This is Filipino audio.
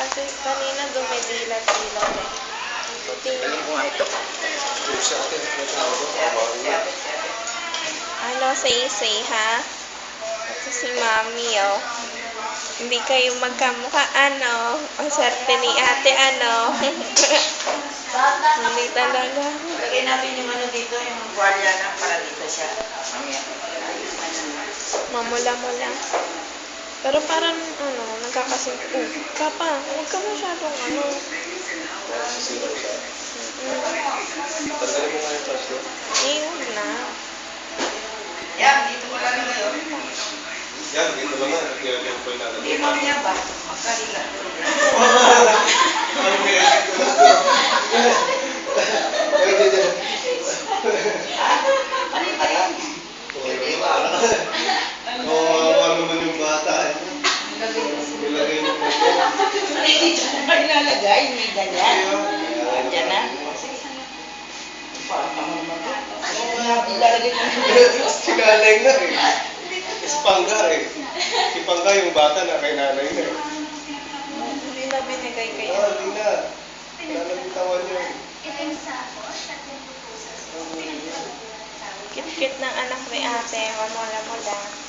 Kasi kanina dumidilat-dilat eh. Ang puti niya. Alam ko nga ito. Sa atin, Ano, say ha? Ito si Mami, oh. Hindi kayo magkamukha, ano? Ang swerte ni ate, ano? Hindi talaga. Lagay natin yung ano dito, yung guardiana para dito siya. Mamaya. Mamula-mula. Pero parang, ano, nagkakasing... Papa, huwag ka masyadong, ano. sisilap siya. Tanggalin mo nga yung touch doon. Huwag na. Yan, dito ko lang ngayon. Yan, dito lang nga. Nag-i-review ko yung natin. Hindi mamaya ba? Magkalila. Ano ba yan? Kawawa naman yung bata. Nilagay mo po. Ano dito na ilalagay? May ganyan. Ganyan na. Parang naman naman. Ilalagay mo na. Sinalay nga eh. Ispangga eh. Ipangga yung bata na kay nanay na eh. Hindi na binigay kayo. Hindi na. Wala na bitawan yun. Kit-kit ng anak ni ate. Mamula-mula.